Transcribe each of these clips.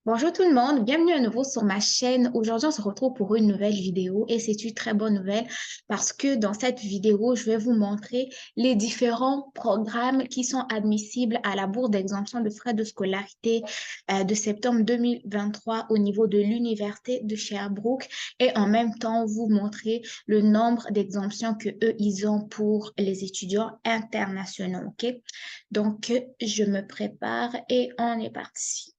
Bonjour tout le monde, bienvenue à nouveau sur ma chaîne. Aujourd'hui, on se retrouve pour une nouvelle vidéo et c'est une très bonne nouvelle parce que dans cette vidéo, je vais vous montrer les différents programmes qui sont admissibles à la bourse d'exemption de frais de scolarité de septembre 2023 au niveau de l'Université de Sherbrooke et en même temps vous montrer le nombre d'exemptions que eux ils ont pour les étudiants internationaux. Ok? Donc, je me prépare et on est parti.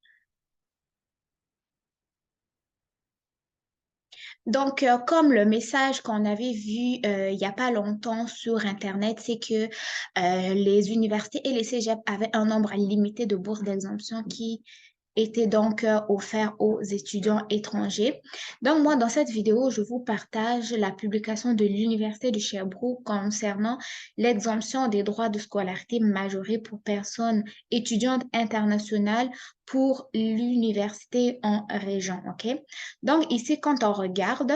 Donc, comme le message qu'on avait vu il n'y a pas longtemps sur Internet, c'est que les universités et les cégeps avaient un nombre limité de bourses d'exemption qui étaient donc offerts aux étudiants étrangers. Donc, moi, dans cette vidéo, je vous partage la publication de l'Université de Sherbrooke concernant l'exemption des droits de scolarité majorés pour personnes étudiantes internationales pour l'université en région. OK? Donc, ici, quand on regarde,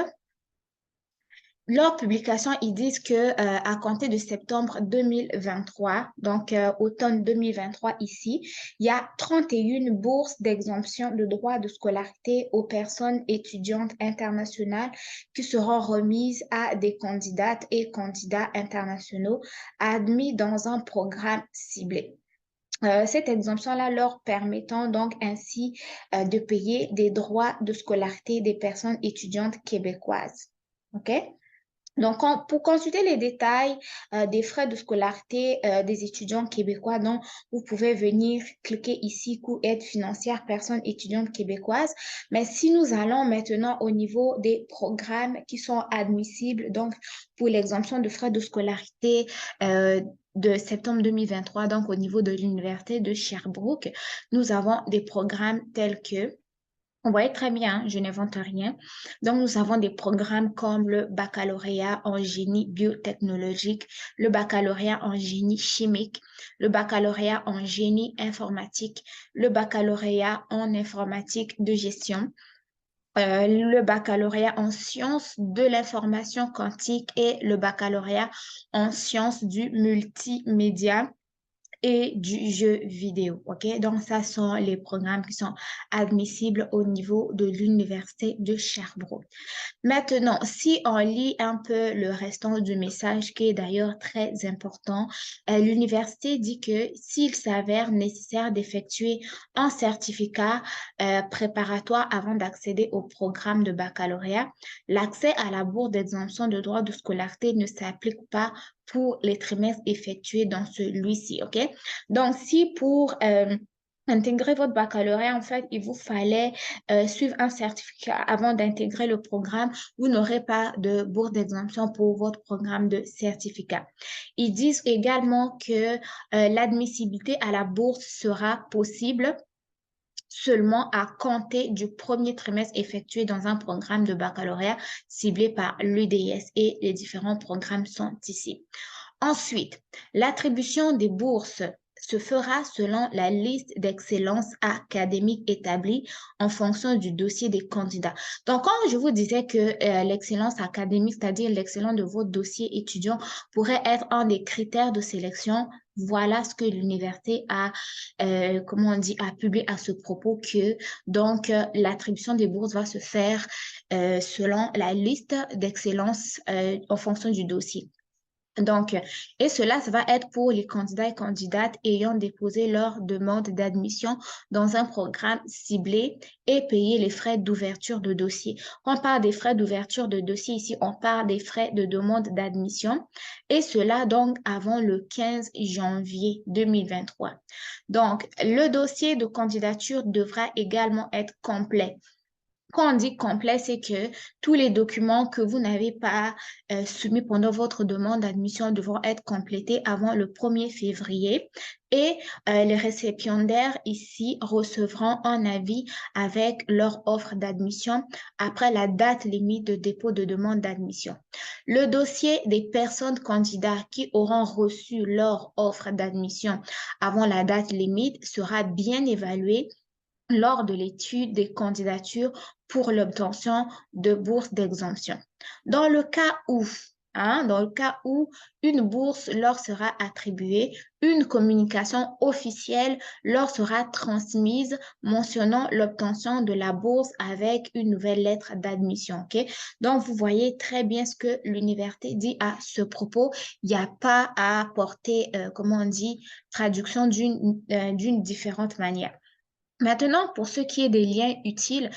leur publication, ils disent que à compter de septembre 2023, donc automne 2023 ici, il y a 31 bourses d'exemption de droits de scolarité aux personnes étudiantes internationales qui seront remises à des candidates et candidats internationaux admis dans un programme ciblé. Cette exemption-là leur permettant donc ainsi de payer des droits de scolarité des personnes étudiantes québécoises. OK? Donc, pour consulter les détails des frais de scolarité des étudiants québécois, donc vous pouvez venir cliquer ici, coût aide financière personnes étudiantes québécoises. Mais si nous allons maintenant au niveau des programmes qui sont admissibles, donc pour l'exemption de frais de scolarité de septembre 2023, donc au niveau de l'Université de Sherbrooke, nous avons des programmes tels que on voit très bien, je n'invente rien. Donc, nous avons des programmes comme le baccalauréat en génie biotechnologique, le baccalauréat en génie chimique, le baccalauréat en génie informatique, le baccalauréat en informatique de gestion, le baccalauréat en sciences de l'information quantique et le baccalauréat en sciences du multimédia et du jeu vidéo. OK? Donc, ça sont les programmes qui sont admissibles au niveau de l'Université de Sherbrooke. Maintenant, si on lit un peu le restant du message, qui est d'ailleurs très important, l'université dit que s'il s'avère nécessaire d'effectuer un certificat préparatoire avant d'accéder au programme de baccalauréat, l'accès à la bourse d'exemption de droits de scolarité ne s'applique pas pour les trimestres effectués dans celui-ci, OK? Donc, si pour intégrer votre baccalauréat, en fait, il vous fallait suivre un certificat avant d'intégrer le programme, vous n'aurez pas de bourse d'exemption pour votre programme de certificat. Ils disent également que l'admissibilité à la bourse sera possible seulement à compter du premier trimestre effectué dans un programme de baccalauréat ciblé par l'UDS et les différents programmes sont ici. Ensuite, l'attribution des bourses se fera selon la liste d'excellence académique établie en fonction du dossier des candidats. Donc, quand je vous disais que l'excellence académique, c'est-à-dire l'excellence de votre dossier étudiant, pourrait être un des critères de sélection, voilà ce que l'université a, comment on dit, a publié à ce propos que donc l'attribution des bourses va se faire selon la liste d'excellence en fonction du dossier. Donc, et cela, ça va être pour les candidats et candidates ayant déposé leur demande d'admission dans un programme ciblé et payé les frais d'ouverture de dossier. Quand on parle des frais d'ouverture de dossier ici, on parle des frais de demande d'admission et cela donc avant le 15 janvier 2023. Donc, le dossier de candidature devra également être complet. Quand on dit complet, c'est que tous les documents que vous n'avez pas soumis pendant votre demande d'admission devront être complétés avant le 1er février et les récipiendaires ici recevront un avis avec leur offre d'admission après la date limite de dépôt de demande d'admission. Le dossier des personnes candidats qui auront reçu leur offre d'admission avant la date limite sera bien évalué lors de l'étude des candidatures pour l'obtention de bourses d'exemption. Dans le cas où, dans le cas où une bourse leur sera attribuée, une communication officielle leur sera transmise mentionnant l'obtention de la bourse avec une nouvelle lettre d'admission. Okay? Donc, vous voyez très bien ce que l'université dit à ce propos. Il n'y a pas à porter, comment on dit, traduction d'une différente manière. Maintenant, pour ce qui est des liens utiles,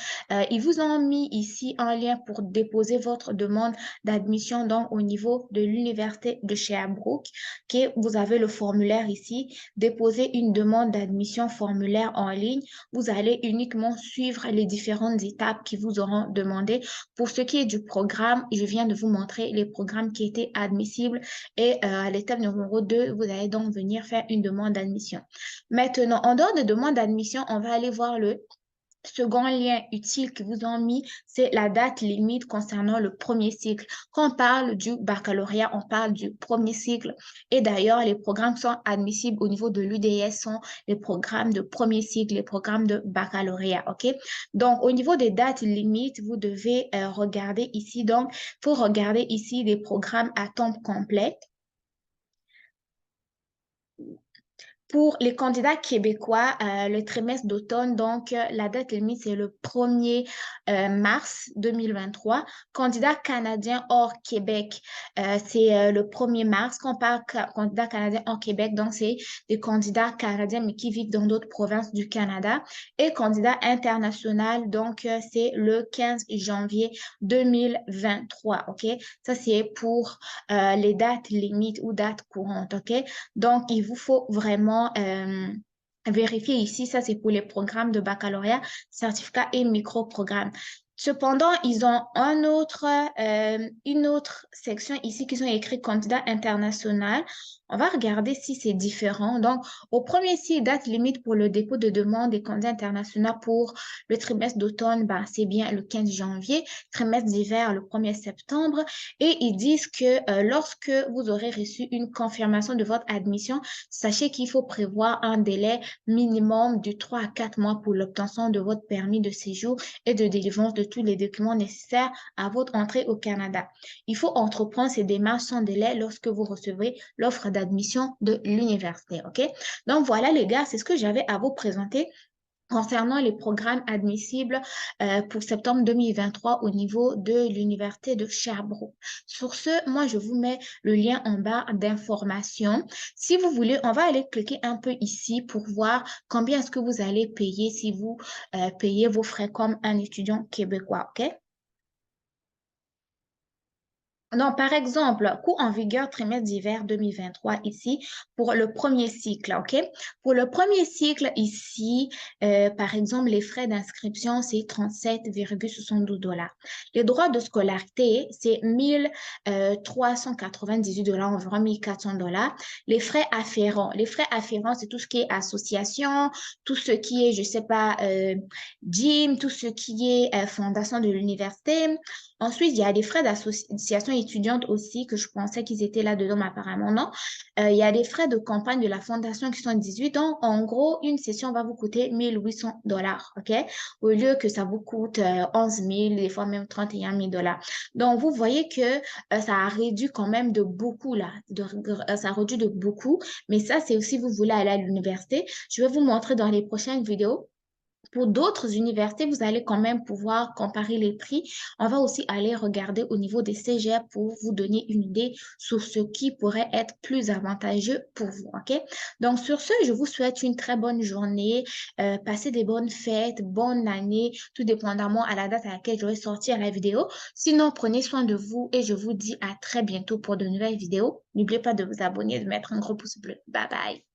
ils vous ont mis ici un lien pour déposer votre demande d'admission donc au niveau de l'Université de Sherbrooke. Okay? Vous avez le formulaire ici, déposer une demande d'admission formulaire en ligne. Vous allez uniquement suivre les différentes étapes qui vous auront demandé. Pour ce qui est du programme, je viens de vous montrer les programmes qui étaient admissibles et à l'étape numéro 2, vous allez donc venir faire une demande d'admission. Maintenant, en dehors des demandes d'admission, on va aller voir le second lien utile que vous ont mis, c'est la date limite concernant le premier cycle. Quand on parle du baccalauréat, on parle du premier cycle. Et d'ailleurs, les programmes qui sont admissibles au niveau de l'UDS sont les programmes de premier cycle, les programmes de baccalauréat. OK? Donc, au niveau des dates limites, vous devez regarder ici. Donc, il faut regarder ici les programmes à temps complet. Pour les candidats québécois, le trimestre d'automne, donc la date limite, c'est le 1er mars 2023. Candidats canadiens hors Québec, c'est le 1er mars. Quand on parle candidats canadiens hors Québec, donc c'est des candidats canadiens mais qui vivent dans d'autres provinces du Canada. Et candidats internationaux, donc c'est le 15 janvier 2023. OK? Ça, c'est pour les dates limites ou dates courantes. OK? Donc, il vous faut vraiment vérifier ici. Ça, c'est pour les programmes de baccalauréat, certificat et micro-programmes. Cependant, ils ont une autre section ici qui sont écrits candidat international. On va regarder si c'est différent. Donc, au premier site, date limite pour le dépôt de demande des candidats internationaux pour le trimestre d'automne, ben, c'est bien le 15 janvier, trimestre d'hiver le 1er septembre. Et ils disent que lorsque vous aurez reçu une confirmation de votre admission, sachez qu'il faut prévoir un délai minimum de 3 à 4 mois pour l'obtention de votre permis de séjour et de délivrance de tous les documents nécessaires à votre entrée au Canada. Il faut entreprendre ces démarches sans délai lorsque vous recevrez l'offre d'admission de l'université. OK? Donc voilà les gars, c'est ce que j'avais à vous présenter concernant les programmes admissibles pour septembre 2023 au niveau de l'Université de Sherbrooke. Sur ce, moi, je vous mets le lien en bas d'information. Si vous voulez, on va aller cliquer un peu ici pour voir combien est-ce que vous allez payer si vous payez vos frais comme un étudiant québécois. OK? Non, par exemple, cours en vigueur trimestre d'hiver 2023 ici pour le premier cycle, OK? Pour le premier cycle ici, par exemple, les frais d'inscription, c'est 37,72 $. Les droits de scolarité, c'est 1 398 $, environ 1 400 $. Les frais afférents, c'est tout ce qui est association, tout ce qui est, je sais pas, gym, tout ce qui est fondation de l'université. Ensuite, il y a des frais d'association étudiante aussi, que je pensais qu'ils étaient là-dedans, mais apparemment non. Il y a des frais de campagne de la fondation qui sont 18. Donc, en gros, une session va vous coûter 1 800 $, OK? Au lieu que ça vous coûte 11 000, des fois même 31 000 $. Donc, vous voyez que ça a réduit quand même de beaucoup, là. Ça a réduit de beaucoup. Mais ça, c'est aussi, vous voulez aller à l'université. Je vais vous montrer dans les prochaines vidéos. Pour d'autres universités, vous allez quand même pouvoir comparer les prix. On va aussi aller regarder au niveau des cégep pour vous donner une idée sur ce qui pourrait être plus avantageux pour vous. OK? Donc, sur ce, je vous souhaite une très bonne journée. Passez des bonnes fêtes, bonne année, tout dépendamment à la date à laquelle je vais sortir la vidéo. Sinon, prenez soin de vous et je vous dis à très bientôt pour de nouvelles vidéos. N'oubliez pas de vous abonner et de mettre un gros pouce bleu. Bye bye!